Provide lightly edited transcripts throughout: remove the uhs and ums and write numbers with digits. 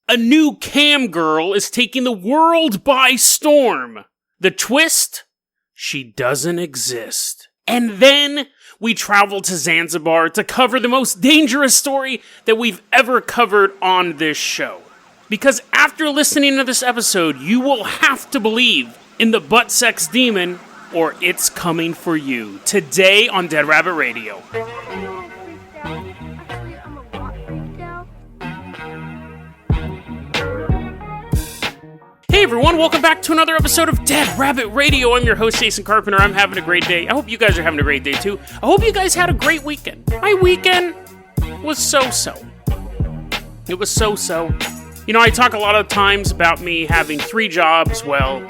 A new cam girl is taking the world by storm. The twist? She doesn't exist. And then we travel to Zanzibar to cover the most dangerous story that we've ever covered on this show. Because after listening to this episode, you will have to believe in the butt sex demon or it's coming for you. Today on Dead Rabbit Radio. Hey everyone, welcome back to another episode of Dead Rabbit Radio. I'm your host, Jason Carpenter. I'm having a great day. I hope you guys are having a great day too. I hope you guys had a great weekend. My weekend was so-so. It was so-so. You know, I talk a lot of times about me having 3 jobs. Well,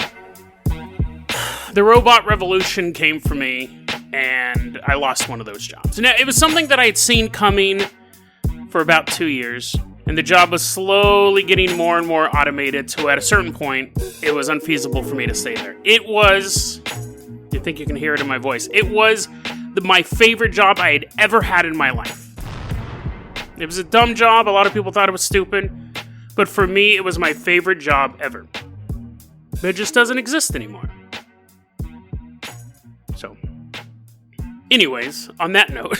the robot revolution came for me, and I lost one of those jobs. Now, it was something that I had seen coming for about 2 years. And the job was slowly getting more and more automated, so at a certain point, it was unfeasible for me to stay there. It was, you think you can hear it in my voice, it was my favorite job I had ever had in my life. It was a dumb job, a lot of people thought it was stupid, but for me, it was my favorite job ever. But it just doesn't exist anymore. So, anyways, on that note...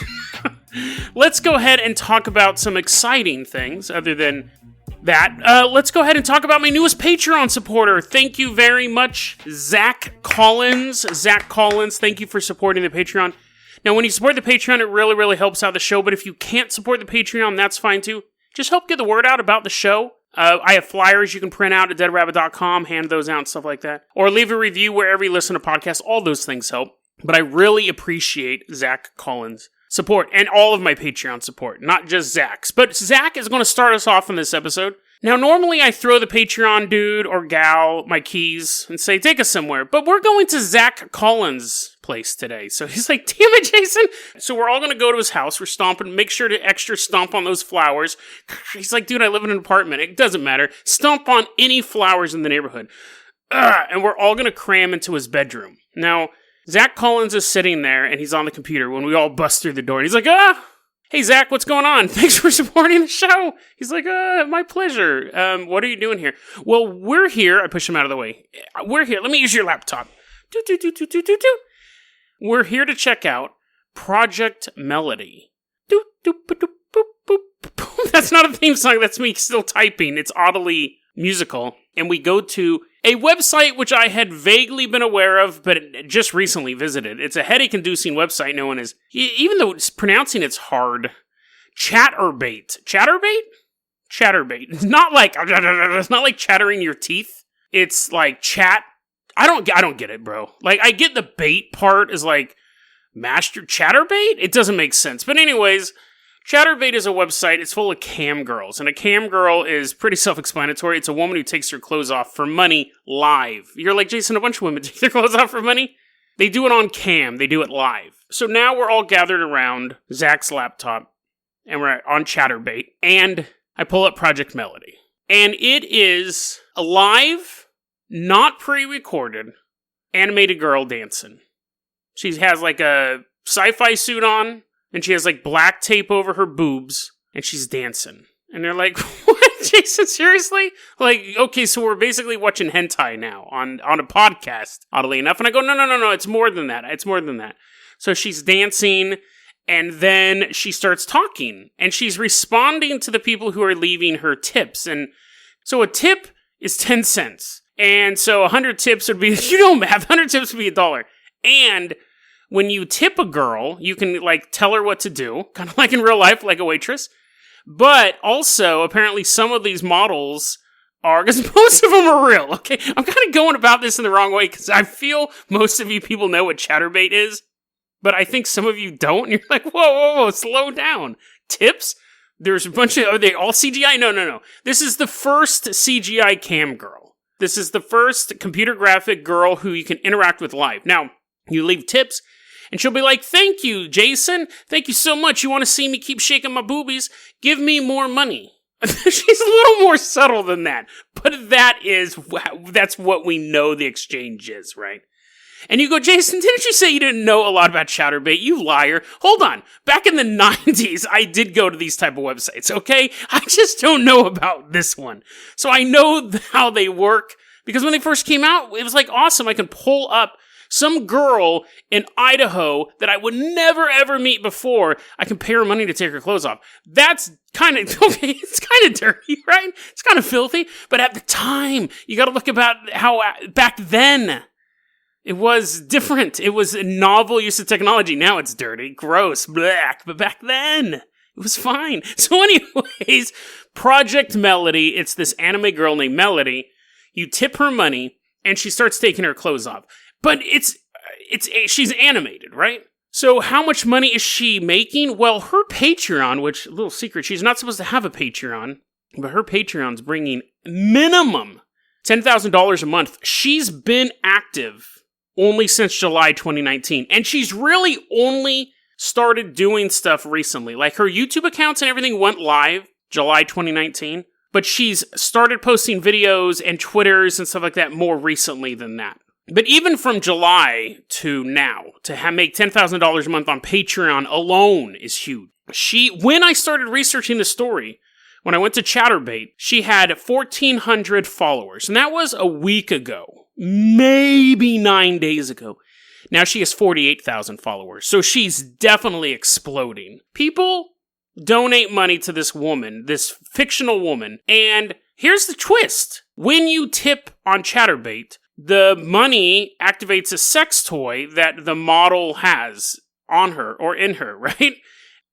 Let's go ahead and talk about some exciting things other than that. Let's go ahead and talk about my newest Patreon supporter. Thank you very much, Zach Collins. Zach Collins, thank you for supporting the Patreon. Now, when you support the Patreon, it really, really helps out the show. But if you can't support the Patreon, that's fine too. Just help get the word out about the show. I have flyers you can print out at deadrabbit.com, hand those out and stuff like that. Or leave a review wherever you listen to podcasts. All those things help. But I really appreciate Zach Collins' support, and all of my Patreon support, not just Zach's. But Zach is going to start us off in this episode. Now, normally I throw the Patreon dude or gal my keys and say, take us somewhere. But we're going to Zach Collins' place today. So he's like, damn it, Jason. So we're all going to go to his house. We're stomping. Make sure to extra stomp on those flowers. He's like, dude, I live in an apartment. It doesn't matter. Stomp on any flowers in the neighborhood. And we're all going to cram into his bedroom. Now... Zach Collins is sitting there, and he's on the computer when we all bust through the door. And he's like, hey, Zach, what's going on? Thanks for supporting the show. He's like, my pleasure. What are you doing here? Well, we're here. I push him out of the way. We're here. Let me use your laptop. We're here to check out Project Melody. That's not a theme song. That's me still typing. It's oddly musical. And we go to a website which I had vaguely been aware of, but just recently visited. It's a headache-inducing website known as, even though pronouncing it's hard, Chatterbait. Chatterbait? Chatterbait. It's not like chattering your teeth. It's like chat. I don't get it, bro. Like, I get the bait part is like, master chatterbait? It doesn't make sense. But anyways... Chatterbait is a website. It's full of cam girls. And a cam girl is pretty self-explanatory. It's a woman who takes her clothes off for money live. You're like, Jason, a bunch of women take their clothes off for money? They do it on cam. They do it live. So now we're all gathered around Zach's laptop. And we're on Chatterbait. And I pull up Project Melody. And it is a live, not pre-recorded, animated girl dancing. She has like a sci-fi suit on. And she has, like, black tape over her boobs, and she's dancing. And they're like, what, Jason, seriously? Like, okay, so we're basically watching hentai now on a podcast, oddly enough. And I go, no, it's more than that. It's more than that. So she's dancing, and then she starts talking. And she's responding to the people who are leaving her tips. And so a tip is 10 cents. And so 100 tips would be, you know math, 100 tips would be $1. And... when you tip a girl, you can, like, tell her what to do, kind of like in real life, like a waitress. But also, apparently, some of these models are, because most of them are real, okay? I'm kind of going about this in the wrong way, because I feel most of you people know what Chatterbait is, but I think some of you don't, and you're like, whoa, slow down. Tips? There's a bunch of, are they all CGI? No. This is the first CGI cam girl. This is the first computer graphic girl who you can interact with live. Now, you leave tips, and she'll be like, thank you, Jason. Thank you so much. You want to see me keep shaking my boobies? Give me more money. She's a little more subtle than that. But that's what we know the exchange is, right? And you go, Jason, didn't you say you didn't know a lot about Chaturbate? You liar. Hold on. Back in the 90s, I did go to these type of websites, okay? I just don't know about this one. So I know how they work, because when they first came out, it was like awesome. I can pull up some girl in Idaho that I would never ever meet before. I can pay her money to take her clothes off. That's kind of, okay, it's kind of dirty, right? It's kind of filthy. But at the time, you gotta look about how back then, it was different. It was a novel use of technology. Now it's dirty, gross, black. But back then, it was fine. So anyways, Project Melody, it's this anime girl named Melody. You tip her money, and she starts taking her clothes off. But she's animated, right? So how much money is she making? Well, her Patreon, which, a little secret, she's not supposed to have a Patreon, but her Patreon's bringing minimum $10,000 a month. She's been active only since July 2019, and she's really only started doing stuff recently. Like, her YouTube accounts and everything went live July 2019, but she's started posting videos and Twitters and stuff like that more recently than that. But even from July to now, to make $10,000 a month on Patreon alone is huge. When I started researching the story, when I went to Chaturbate, she had 1,400 followers. And that was a week ago. Maybe 9 days ago. Now she has 48,000 followers. So she's definitely exploding. People donate money to this woman, this fictional woman. And here's the twist. When you tip on Chaturbate, the money activates a sex toy that the model has on her or in her, right?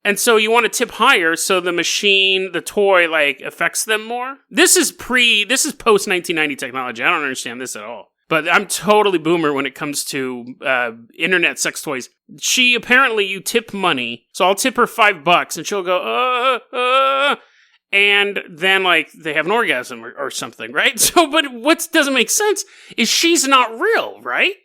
And so you want to tip higher so the machine, the toy, like, affects them more. This is post 1990 technology. I don't understand this at all. But I'm totally boomer when it comes to internet sex toys. Apparently you tip money, so I'll tip her $5 and she'll go, and then, like, they have an orgasm or something, right? So, but what doesn't make sense is she's not real, right?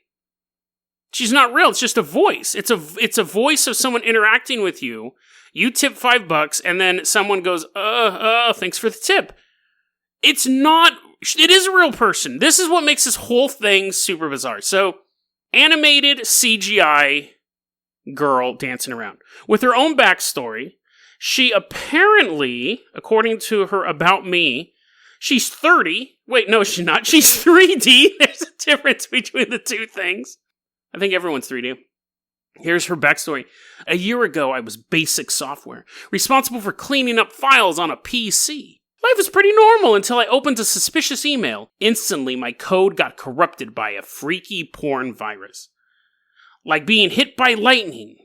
She's not real. It's just a voice. It's a voice of someone interacting with you. You tip $5, and then someone goes, thanks for the tip. It is a real person. This is what makes this whole thing super bizarre. So, animated CGI girl dancing around with her own backstory. She apparently, according to her About Me, she's 30. Wait, no, she's not. She's 3D. There's a difference between the two things. I think everyone's 3D. Here's her backstory. A year ago, I was basic software, responsible for cleaning up files on a PC. Life was pretty normal until I opened a suspicious email. Instantly, my code got corrupted by a freaky porn virus. Like being hit by lightning.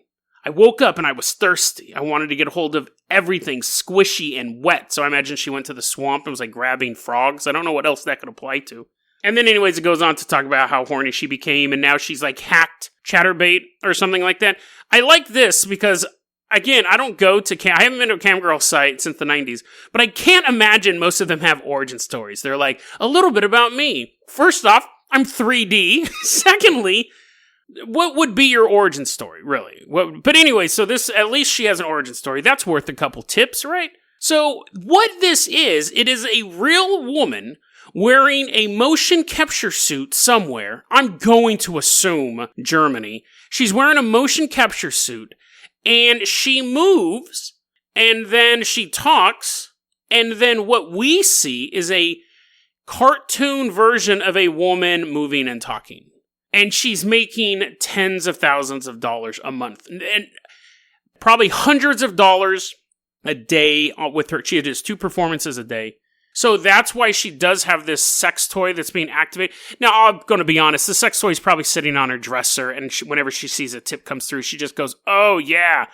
I woke up and I was thirsty. I wanted to get a hold of everything squishy and wet, so I imagine she went to the swamp and was like grabbing frogs. I don't know what else that could apply to. And then anyways, it goes on to talk about how horny she became, and now she's like hacked Chaturbate or something like that. I like this because, again, I haven't been to a camgirl site since the 90s, but I can't imagine most of them have origin stories. They're like, a little bit about me. First off, I'm 3D. Secondly, what would be your origin story, really? But anyway, so this, at least she has an origin story. That's worth a couple tips, right? So what this is, it is a real woman wearing a motion capture suit somewhere. I'm going to assume Germany. She's wearing a motion capture suit, and she moves, and then she talks, and then what we see is a cartoon version of a woman moving and talking. And she's making tens of thousands of dollars a month. And probably hundreds of dollars a day with her. She does 2 performances a day. So that's why she does have this sex toy that's being activated. Now, I'm going to be honest. The sex toy is probably sitting on her dresser. And whenever she sees a tip comes through, she just goes, oh, yeah.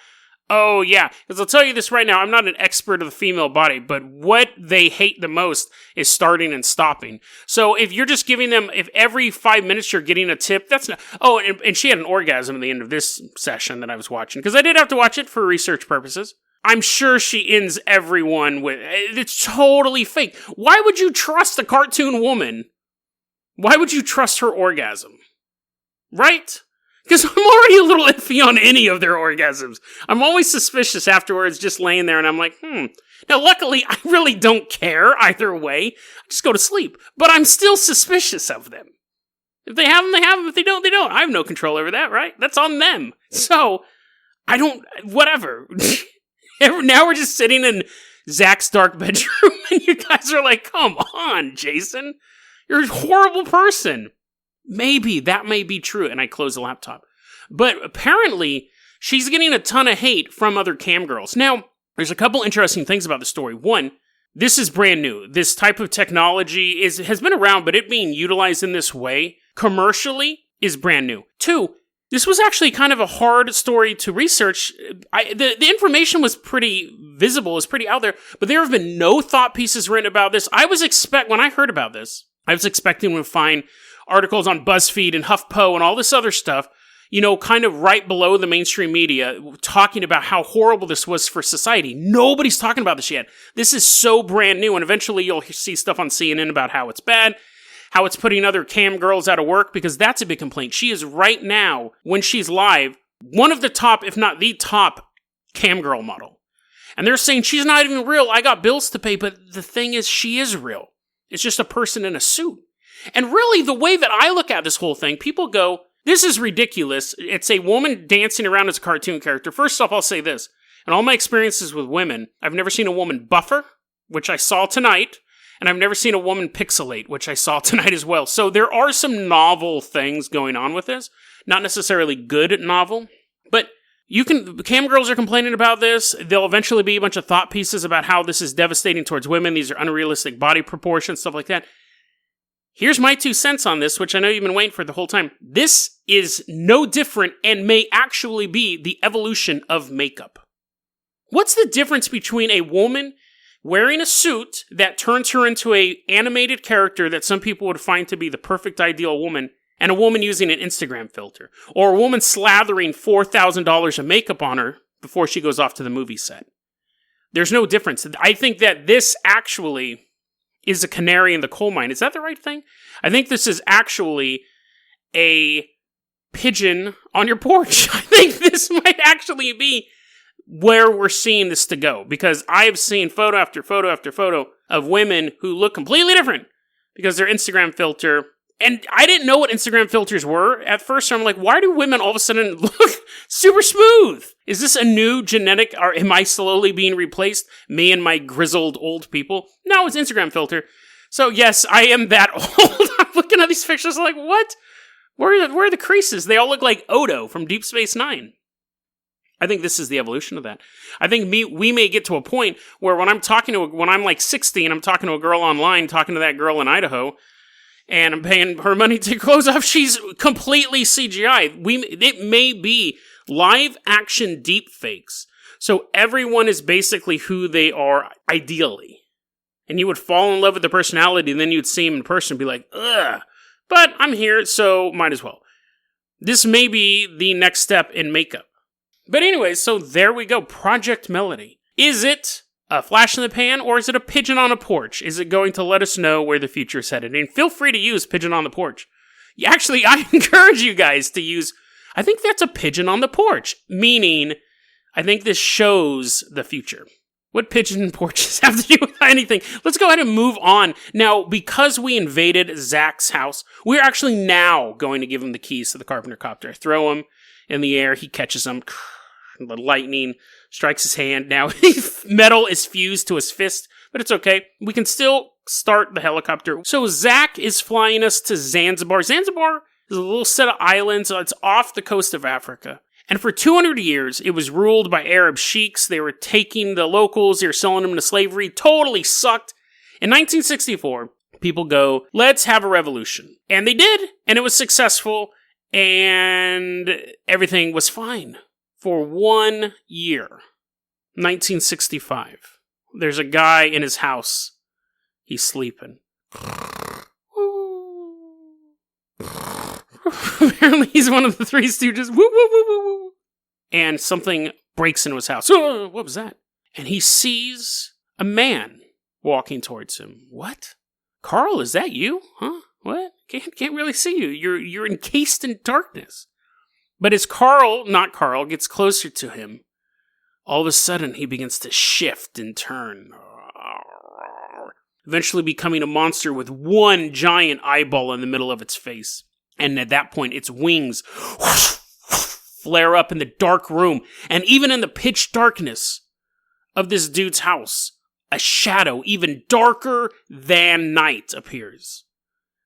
Oh, yeah. Because I'll tell you this right now. I'm not an expert of the female body, but what they hate the most is starting and stopping. So if you're just giving them, if every 5 minutes you're getting a tip, that's not... Oh, and she had an orgasm at the end of this session that I was watching, because I did have to watch it for research purposes. I'm sure she ends everyone with... It's totally fake. Why would you trust a cartoon woman? Why would you trust her orgasm? Right? Because I'm already a little iffy on any of their orgasms. I'm always suspicious afterwards, just laying there, and I'm like, Now, luckily, I really don't care either way. I just go to sleep. But I'm still suspicious of them. If they have them, they have them. If they don't, they don't. I have no control over that, right? That's on them. So, whatever. Now we're just sitting in Zach's dark bedroom, and you guys are like, come on, Jason. You're a horrible person. Maybe that may be true. And I close the laptop. But apparently, she's getting a ton of hate from other cam girls. Now, there's a couple interesting things about the story. One, this is brand new. This type of technology has been around, but it being utilized in this way commercially is brand new. Two, this was actually kind of a hard story to research. The information was pretty visible, was pretty out there, but there have been no thought pieces written about this. When I heard about this, I was expecting to find articles on BuzzFeed and HuffPo and all this other stuff, kind of right below the mainstream media, talking about how horrible this was for society. Nobody's talking about this yet. This is so brand new, and eventually you'll see stuff on CNN about how it's bad, how it's putting other cam girls out of work, because that's a big complaint. She is right now, when she's live, one of the top, if not the top, cam girl model. And they're saying she's not even real. I got bills to pay, but the thing is, she is real. It's just a person in a suit. And really, the way that I look at this whole thing, people go, this is ridiculous. It's a woman dancing around as a cartoon character. First off, I'll say this. In all my experiences with women, I've never seen a woman buffer, which I saw tonight, and I've never seen a woman pixelate, which I saw tonight as well. So there are some novel things going on with this. Not necessarily good novel, but cam girls are complaining about this. There'll eventually be a bunch of thought pieces about how this is devastating towards women. These are unrealistic body proportions, stuff like that. Here's my 2 cents on this, which I know you've been waiting for the whole time. This is no different and may actually be the evolution of makeup. What's the difference between a woman wearing a suit that turns her into an animated character that some people would find to be the perfect ideal woman, and a woman using an Instagram filter? Or a woman slathering $4,000 of makeup on her before she goes off to the movie set? There's no difference. I think that this actually is a canary in the coal mine. Is that the right thing? I think this is actually a pigeon on your porch. I think this might actually be where we're seeing this to go, because I've seen photo after photo after photo of women who look completely different because their Instagram filter, and I didn't know what Instagram filters were at first, so I'm like, why do women all of a sudden look super smooth? Is this a new genetic, or am I slowly being replaced? Me and my grizzled old people? No, it's Instagram filter. So yes, I am that old. I'm looking at these pictures like, what? Where are the creases? They all look like Odo from Deep Space Nine. I think this is the evolution of that. I think we may get to a point where when I'm like 60 and I'm talking to a girl online, talking to that girl in Idaho, and I'm paying her money to close off, she's completely CGI. It may be live action deep fakes. So everyone is basically who they are ideally. And you would fall in love with the personality, and then you'd see him in person and be like, ugh. But I'm here, so might as well. This may be the next step in makeup. But anyway, so there we go. Project Melody. Is it a flash in the pan, or is it a pigeon on a porch? Is it going to let us know where the future is headed? And feel free to use pigeon on the porch. Actually, I encourage you guys to use, I think that's a pigeon on the porch. Meaning, I think this shows the future. What pigeon porches have to do with anything? Let's go ahead and move on. Now, because we invaded Zach's house, we're actually now going to give him the keys to the Carpenter Copter. Throw him in the air, he catches them. The lightning strikes his hand. Now, metal is fused to his fist, but it's okay. We can still start the helicopter. So Zach is flying us to Zanzibar. Zanzibar is a little set of islands. It's off the coast of Africa. And for 200 years, it was ruled by Arab sheiks. They were taking the locals. They were selling them into slavery. Totally sucked. In 1964, people go, let's have a revolution. And they did. And it was successful. And everything was fine. For 1 year, 1965, there's a guy in his house. He's sleeping. Apparently, he's one of the Three Stooges. Woo, woo, woo, woo, woo. And something breaks into his house. Oh, what was that? And he sees a man walking towards him. What? Carl, is that you? Huh? What? Can't really see you. You're encased in darkness. But as not Carl, gets closer to him, all of a sudden he begins to shift and turn, eventually becoming a monster with one giant eyeball in the middle of its face. And at that point, its wings flare up in the dark room. And even in the pitch darkness of this dude's house, a shadow even darker than night appears.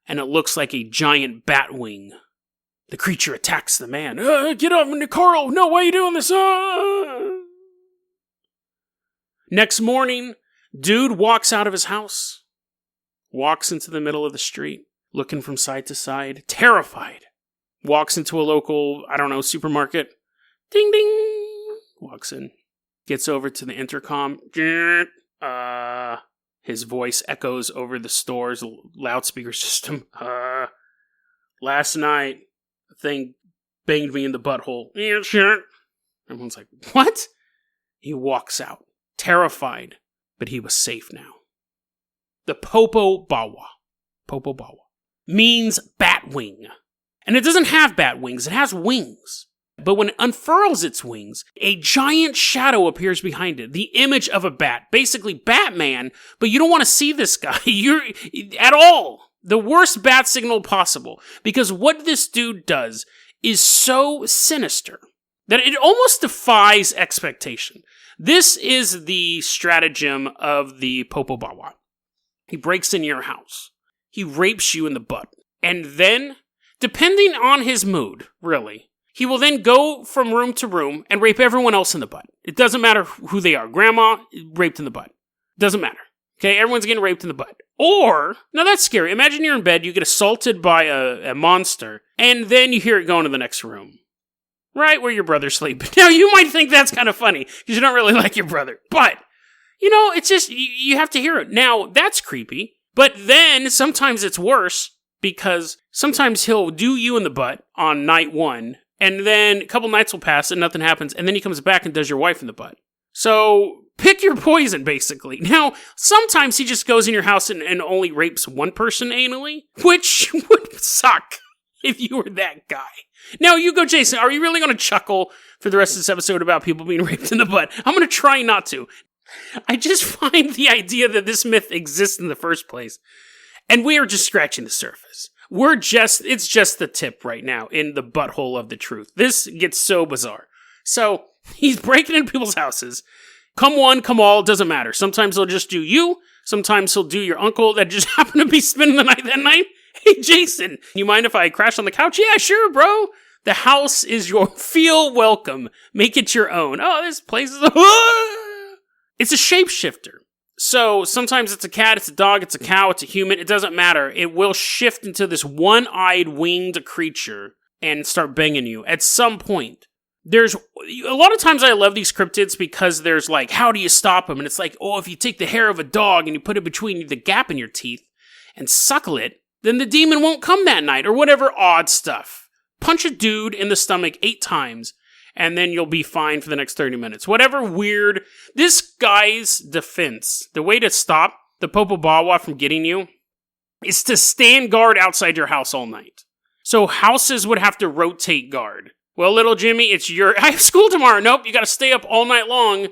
And it looks like a giant bat wing. The creature attacks the man. Get up, Carl! No, why are you doing this? Next morning, dude walks out of his house. Walks into the middle of the street, looking from side to side, terrified. Walks into a local, supermarket. Ding, ding! Walks in. Gets over to the intercom. His voice echoes over the store's loudspeaker system. Last night, a thing banged me in the butthole. Yeah, sure. Everyone's like, what? He walks out, terrified, but he was safe now. The Popo Bawa means bat wing. And it doesn't have bat wings, it has wings. But when it unfurls its wings, a giant shadow appears behind it, the image of a bat, basically Batman, but you don't want to see this guy at all. The worst bat signal possible, because what this dude does is so sinister that it almost defies expectation. This is the stratagem of the Popo Bawa. He breaks into your house. He rapes you in the butt. And then, depending on his mood, really, he will then go from room to room and rape everyone else in the butt. It doesn't matter who they are. Grandma, raped in the butt. Doesn't matter. Okay, everyone's getting raped in the butt. Or, now that's scary. Imagine you're in bed, you get assaulted by a monster, and then you hear it go into the next room. Right where your brother's sleeping. Now, you might think that's kind of funny, because you don't really like your brother. But, it's just, you have to hear it. Now, that's creepy. But then, sometimes it's worse, because sometimes he'll do you in the butt on night one, and then a couple nights will pass and nothing happens, and then he comes back and does your wife in the butt. So, pick your poison, basically. Now, sometimes he just goes in your house and only rapes one person anally, which would suck if you were that guy. Now, you go, Jason, are you really going to chuckle for the rest of this episode about people being raped in the butt? I'm going to try not to. I just find the idea that this myth exists in the first place, and we are just scratching the surface. It's just the tip right now in the butthole of the truth. This gets so bizarre. So, he's breaking into people's houses. Come one, come all, doesn't matter. Sometimes he'll just do you. Sometimes he'll do your uncle that just happened to be spending the night that night. Hey, Jason, you mind if I crash on the couch? Yeah, sure, bro. The house is your feel welcome. Make it your own. Oh, this place is It's a shapeshifter. So sometimes it's a cat, it's a dog, it's a cow, it's a human. It doesn't matter. It will shift into this one-eyed winged creature and start banging you at some point. There's a lot of times I love these cryptids because there's like, how do you stop them? And it's like, if you take the hair of a dog and you put it between the gap in your teeth and suckle it, then the demon won't come that night, or whatever odd stuff. Punch a dude in the stomach 8 times, and then you'll be fine for the next 30 minutes. Whatever weird. This guy's defense, the way to stop the Popo Bawa from getting you, is to stand guard outside your house all night. So houses would have to rotate guard. Well, little Jimmy, I have school tomorrow. Nope, you gotta stay up all night long,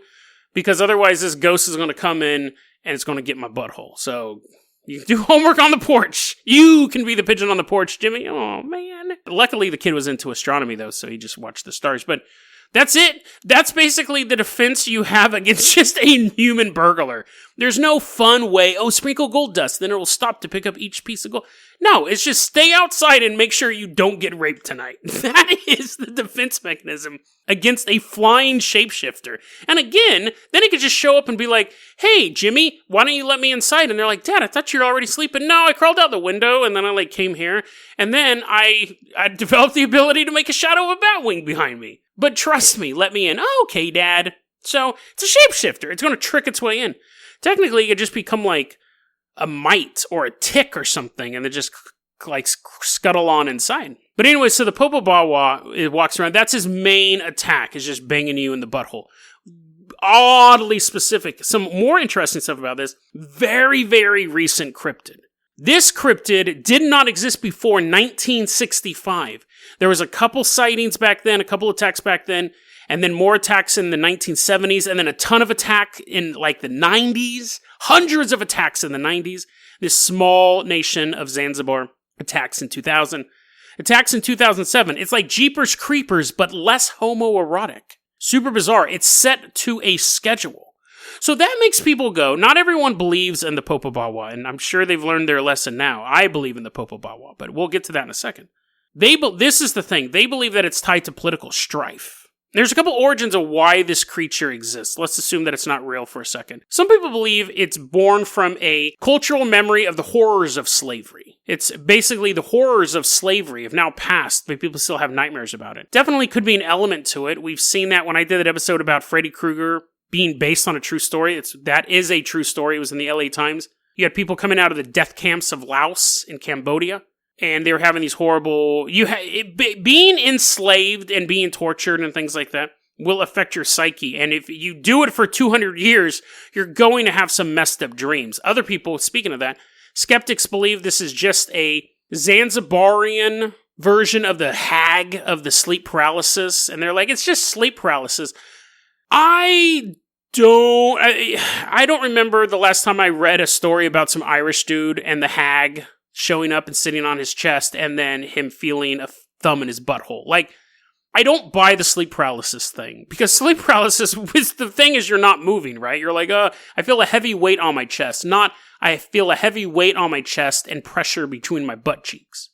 because otherwise this ghost is gonna come in and it's gonna get my butthole. So, you can do homework on the porch. You can be the pigeon on the porch, Jimmy. Oh, man. Luckily, the kid was into astronomy, though, so he just watched the stars. But that's it. That's basically the defense you have against just a human burglar. There's no fun way, sprinkle gold dust, then it will stop to pick up each piece of gold. No, it's just stay outside and make sure you don't get raped tonight. That is the defense mechanism against a flying shapeshifter. And again, then he could just show up and be like, hey, Jimmy, why don't you let me inside? And they're like, Dad, I thought you were already sleeping. No, I crawled out the window, and then I came here, and then I developed the ability to make a shadow of a bat wing behind me. But trust me, let me in. Oh, okay, Dad. So, it's a shapeshifter. It's going to trick its way in. Technically, it could just become like a mite or a tick or something, and then just scuttle on inside. But anyway, so the Popo Bawa, it walks around. That's his main attack, is just banging you in the butthole. Oddly specific. Some more interesting stuff about this. Very, very recent cryptid. This cryptid did not exist before 1965. There was a couple sightings back then, a couple attacks back then, and then more attacks in the 1970s, and then a ton of attack in the 90s. Hundreds of attacks in the 90s. This small nation of Zanzibar attacks in 2000. Attacks in 2007. It's like Jeepers Creepers, but less homoerotic. Super bizarre. It's set to a schedule. So that makes people go, not everyone believes in the Popobawa, and I'm sure they've learned their lesson now. I believe in the Popobawa, but we'll get to that in a second. This is the thing. They believe that it's tied to political strife. There's a couple origins of why this creature exists. Let's assume that it's not real for a second. Some people believe it's born from a cultural memory of the horrors of slavery. It's basically the horrors of slavery have now passed, but people still have nightmares about it. Definitely could be an element to it. We've seen that when I did that episode about Freddy Krueger being based on a true story. That is a true story. It was in the LA Times. You had people coming out of the death camps of Laos in Cambodia. And they were having these horrible... being enslaved and being tortured and things like that will affect your psyche. And if you do it for 200 years, you're going to have some messed up dreams. Other people, speaking of that, skeptics believe this is just a Zanzibarian version of the hag of the sleep paralysis. And they're like, it's just sleep paralysis. I don't remember the last time I read a story about some Irish dude and the hag showing up and sitting on his chest, and then him feeling a thumb in his butthole. Like, I don't buy the sleep paralysis thing, because sleep paralysis, the thing is you're not moving, right? You're like, I feel a heavy weight on my chest, not I feel a heavy weight on my chest and pressure between my butt cheeks.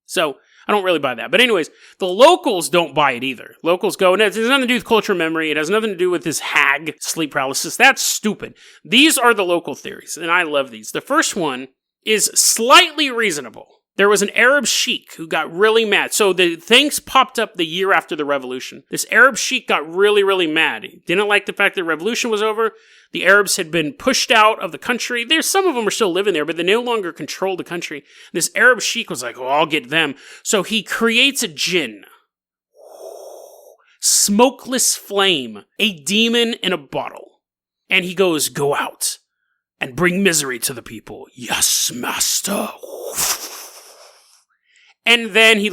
So, I don't really buy that. But anyways, the locals don't buy it either. Locals go, it has nothing to do with cultural memory, it has nothing to do with this hag sleep paralysis. That's stupid. These are the local theories, and I love these. The first one is slightly reasonable. There was an Arab sheik who got really mad. So the things popped up the year after the revolution. This Arab sheik got really, really mad. He didn't like the fact that the revolution was over. The Arabs had been pushed out of the country. Some of them are still living there, but they no longer control the country. This Arab sheik was like, I'll get them. So he creates a jinn. Smokeless flame. A demon in a bottle. And he goes, go out and bring misery to the people. Yes, master. And then he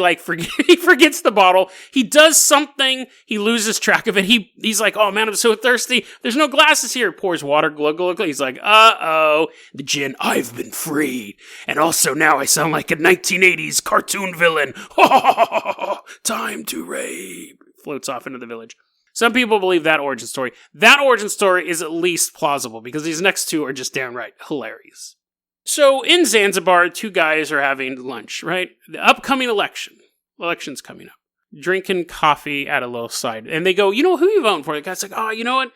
forgets the bottle. He does something. He loses track of it. He's like, oh man, I'm so thirsty. There's no glasses here. Pours water, glug, glug, glug. He's like, uh-oh. The djinn, I've been freed. And also now I sound like a 1980s cartoon villain. Time to rape. Floats off into the village. Some people believe that origin story. That origin story is at least plausible, because these next two are just downright hilarious. So, in Zanzibar, two guys are having lunch, right? The upcoming election's coming up. Drinking coffee at a little side. And they go, who are you voting for? The guy's like, oh, you know what?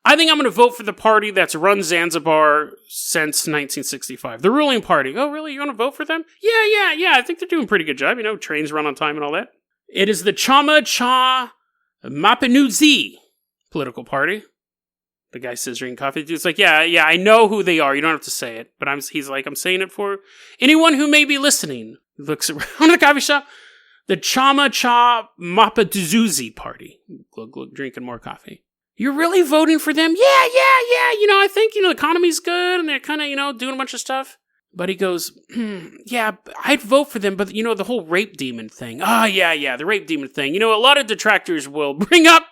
I think I'm going to vote for the party that's run Zanzibar since 1965. The ruling party. Oh, really? You're going to vote for them? Yeah. I think they're doing a pretty good job. Trains run on time and all that. It is the Chama Cha Mapinudzi political party. The guy says drinking coffee. It's like, yeah, I know who they are. You don't have to say it. But he's like, I'm saying it for anyone who may be listening. He looks around the coffee shop. The Chama Cha Mapinudzi party. Drinking more coffee. You're really voting for them? Yeah. I think, the economy's good and they're kind of, doing a bunch of stuff. But he goes, yeah, I'd vote for them, but, the whole rape demon thing. Yeah, the rape demon thing. A lot of detractors will bring up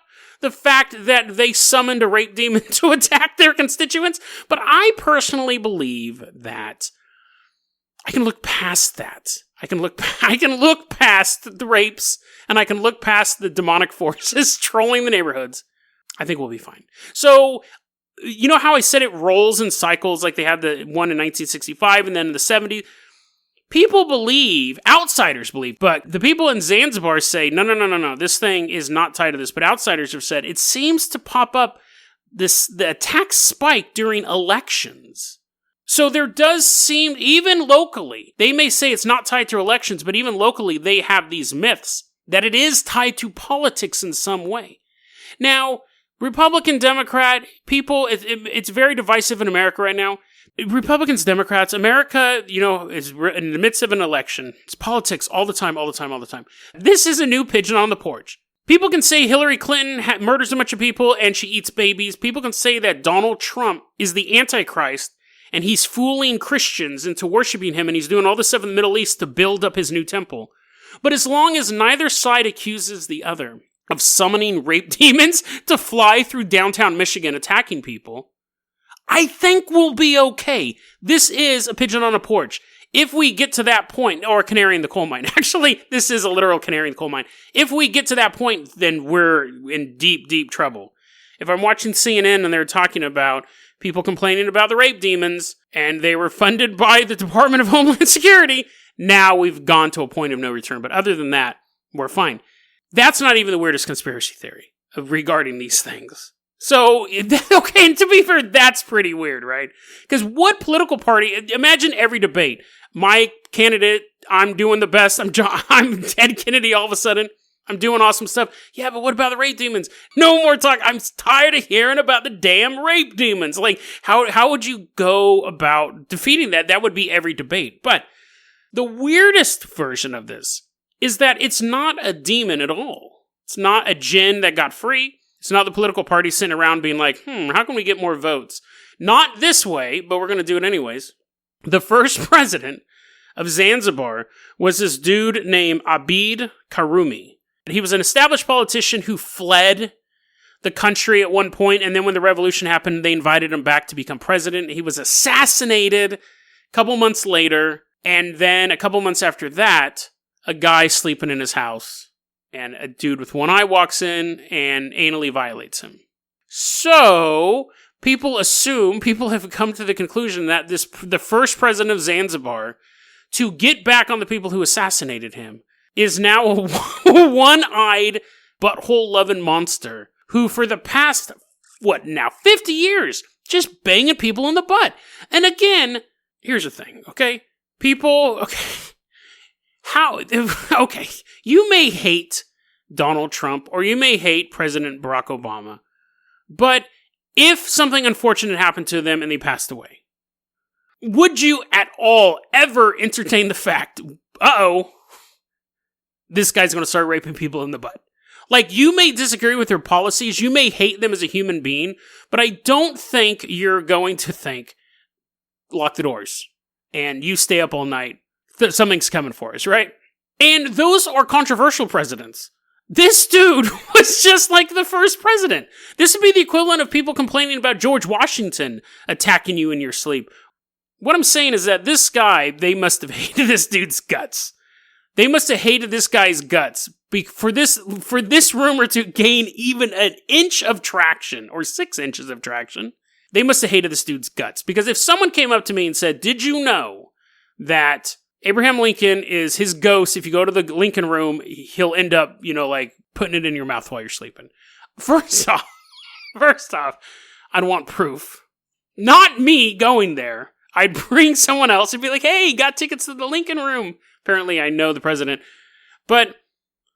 the fact that they summoned a rape demon to attack their constituents, but I personally believe that I can look past that. I can look past the rapes, and I can look past the demonic forces trolling the neighborhoods. I think we'll be fine. So, you know how I said it rolls in cycles, like they had the one in 1965 and then in the 70s? People believe, outsiders believe, but the people in Zanzibar say, no, this thing is not tied to this. But outsiders have said, it seems to pop up, the attacks spike during elections. So there does seem, even locally, they may say it's not tied to elections, but even locally, they have these myths that it is tied to politics in some way. Now, Republican, Democrat, people, it's very divisive in America right now. Republicans, Democrats, America, is in the midst of an election. It's politics all the time. This is a new pigeon on the porch. People can say Hillary Clinton murders a bunch of people and she eats babies. People can say that Donald Trump is the Antichrist and he's fooling Christians into worshiping him and he's doing all this stuff in the Middle East to build up his new temple. But as long as neither side accuses the other of summoning rape demons to fly through downtown Michigan attacking people, I think we'll be okay. This is a pigeon on a porch. if we get to that point, or canary in the coal mine, actually, this is a literal canary in the coal mine. If we get to that point, then we're in deep, deep trouble. If I'm watching CNN and they're talking about people complaining about the rape demons, and they were funded by the Department of Homeland Security, now we've gone to a point of no return. But other than that, we're fine. That's not even the weirdest conspiracy theory regarding these things. So, okay, and to be fair, that's pretty weird, right? Because what political party, imagine every debate. My candidate, I'm doing the best, I'm Ted Kennedy all of a sudden. I'm doing awesome stuff. Yeah, but what about the rape demons? No more talk. I'm tired of hearing about the damn rape demons. Like, how would you go about defeating that? That would be every debate. But the weirdest version of this is that it's not a demon at all. It's not a jinn that got free. It's not the political party sitting around being like, how can we get more votes? Not this way, but we're going to do it anyways. The first president of Zanzibar was this dude named Abid Karumi. He was an established politician who fled the country at one point, and then when the revolution happened, they invited him back to become president. He was assassinated a couple months later, and then a couple months after that, a guy sleeping in his house, and a dude with one eye walks in and anally violates him. So, people have come to the conclusion that the first president of Zanzibar, to get back on the people who assassinated him, is now a one-eyed, butthole-loving monster who, for the past, 50 years, just banging people in the butt. And again, here's the thing, okay? You may hate Donald Trump, or you may hate President Barack Obama, but if something unfortunate happened to them and they passed away, would you at all ever entertain the fact, this guy's going to start raping people in the butt? Like, you may disagree with their policies, you may hate them as a human being, but I don't think you're going to think, lock the doors, and you stay up all night, something's coming for us, right? And those are controversial presidents. This dude was just like the first president. This would be the equivalent of people complaining about George Washington attacking you in your sleep. What I'm saying is that this guy, they must have hated this dude's guts. They must have hated this guy's guts for this rumor to gain even an inch of traction, or 6 inches of traction. They must have hated this dude's guts. Because if someone came up to me and said, did you know that Abraham Lincoln is his ghost? If you go to the Lincoln room, he'll end up, like putting it in your mouth while you're sleeping. First off, I'd want proof. Not me going there. I'd bring someone else and be like, hey, got tickets to the Lincoln room. Apparently, I know the president. But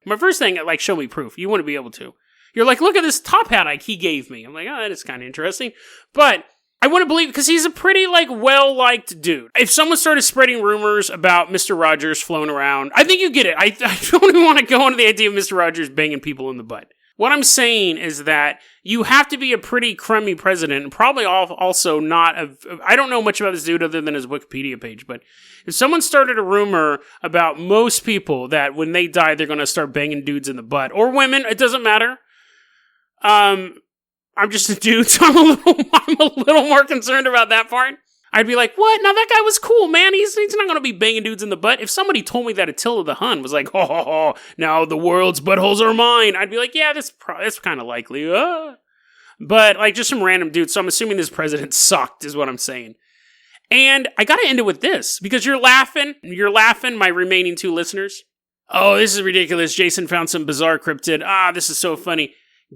my first thing, show me proof. You wouldn't be able to. You're like, look at this top hat he gave me. I'm like, that is kind of interesting. But I wouldn't believe it, because he's a pretty, well-liked dude. If someone started spreading rumors about Mr. Rogers flown around, I think you get it. I don't even want to go into the idea of Mr. Rogers banging people in the butt. What I'm saying is that you have to be a pretty crummy president, and probably also not I don't know much about this dude other than his Wikipedia page, but if someone started a rumor about most people that when they die, they're going to start banging dudes in the butt, or women, it doesn't matter. I'm just a dude, so I'm a little more concerned about that part. I'd be like, what? Now that guy was cool, man. He's not going to be banging dudes in the butt. If somebody told me that Attila the Hun was like, now the world's buttholes are mine, I'd be like, yeah, that's kind of likely. But, just some random dude. So I'm assuming this president sucked, is what I'm saying. And I got to end it with this, because you're laughing, my remaining 2 listeners. Oh, this is ridiculous. Jason found some bizarre cryptid. This is so funny.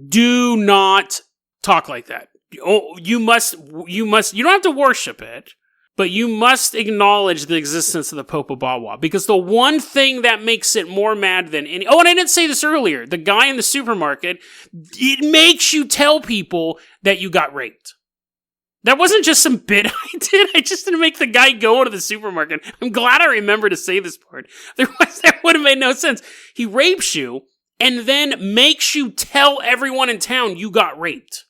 Do not talk like that. Oh, you don't have to worship it, but you must acknowledge the existence of the Pope of Bawa, because the one thing that makes it more mad than any... Oh, and I didn't say this earlier. The guy in the supermarket, it makes you tell people that you got raped. That wasn't just some bit I did. I just didn't make the guy go to the supermarket. I'm glad I remember to say this part. That would have made no sense. He rapes you and then makes you tell everyone in town you got raped.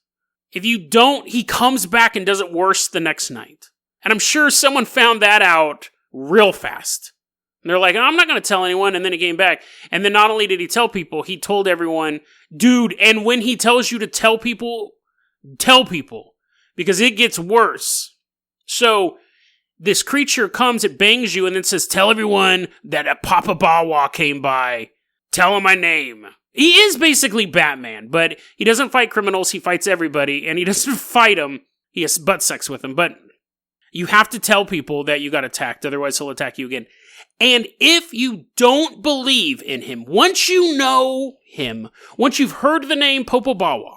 If you don't, he comes back and does it worse the next night. And I'm sure someone found that out real fast. And they're like, I'm not going to tell anyone. And then he came back. And then not only did he tell people, he told everyone, dude, and when he tells you to tell people, because it gets worse. So this creature comes, it bangs you, and then says, tell everyone that a Papa Bawa came by. Tell him my name. He is basically Batman, but he doesn't fight criminals, he fights everybody, and he doesn't fight them. He has butt sex with them, but you have to tell people that you got attacked, otherwise he'll attack you again. And if you don't believe in him, once you know him, once you've heard the name Popo Bawa,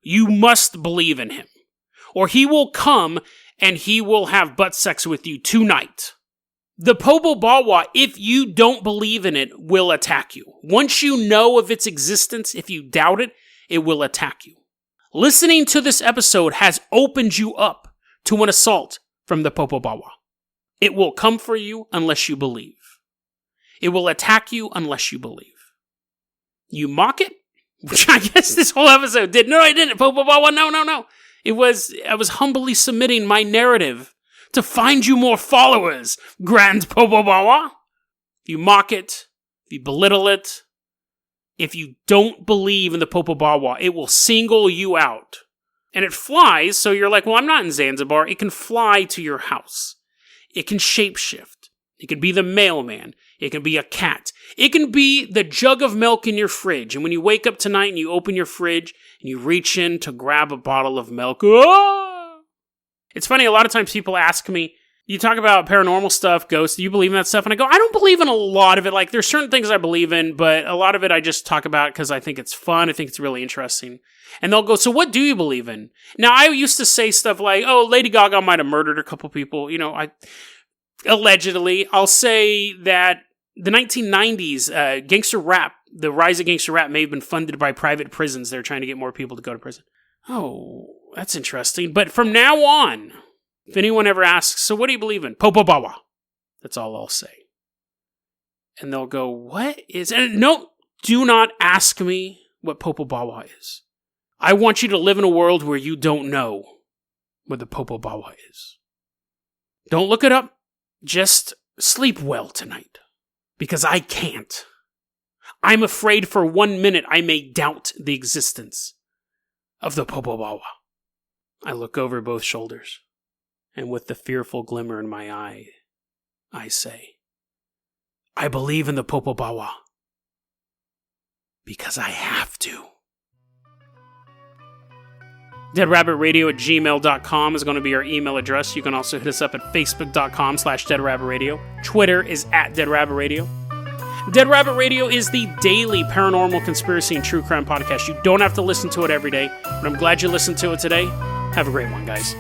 you must believe in him. Or he will come and he will have butt sex with you tonight. The Popo Bawa, if you don't believe in it, will attack you. Once you know of its existence, if you doubt it, it will attack you. Listening to this episode has opened you up to an assault from the Popo Bawa. It will come for you unless you believe. It will attack you unless you believe. You mock it? Which I guess this whole episode did. No, I didn't. Popo Bawa, no. I was humbly submitting my narrative to find you more followers, Grand Popo Bawa. If you mock it, if you belittle it, if you don't believe in the Popo Bawa, it will single you out. And it flies, so you're like, well, I'm not in Zanzibar. It can fly to your house. It can shapeshift. It can be the mailman. It can be a cat. It can be the jug of milk in your fridge. And when you wake up tonight and you open your fridge and you reach in to grab a bottle of milk, It's funny, a lot of times people ask me, you talk about paranormal stuff, ghosts, do you believe in that stuff? And I go, I don't believe in a lot of it. Like, there's certain things I believe in, but a lot of it I just talk about because I think it's fun. I think it's really interesting. And they'll go, so what do you believe in? Now, I used to say stuff like, oh, Lady Gaga might have murdered a couple people. Allegedly. I'll say that the 1990s gangster rap, the rise of gangster rap may have been funded by private prisons. They're trying to get more people to go to prison. Oh, that's interesting. But from now on, if anyone ever asks, so what do you believe in? Popo Bawa. That's all I'll say. And they'll go, what is... And no, do not ask me what Popo Bawa is. I want you to live in a world where you don't know what the Popo Bawa is. Don't look it up. Just sleep well tonight. Because I can't. I'm afraid for 1 minute I may doubt the existence of the Popo Bawa. I look over both shoulders, and with the fearful glimmer in my eye, I say, I believe in the Popo Bawa. Because I have to. DeadRabbitRadio@gmail.com is going to be our email address. You can also hit us up at Facebook.com/DeadRabbitRadio. Twitter is @DeadRabbitRadio. Dead Rabbit Radio is the daily paranormal conspiracy and true crime podcast. You don't have to listen to it every day, but I'm glad you listened to it today. Have a great one, guys.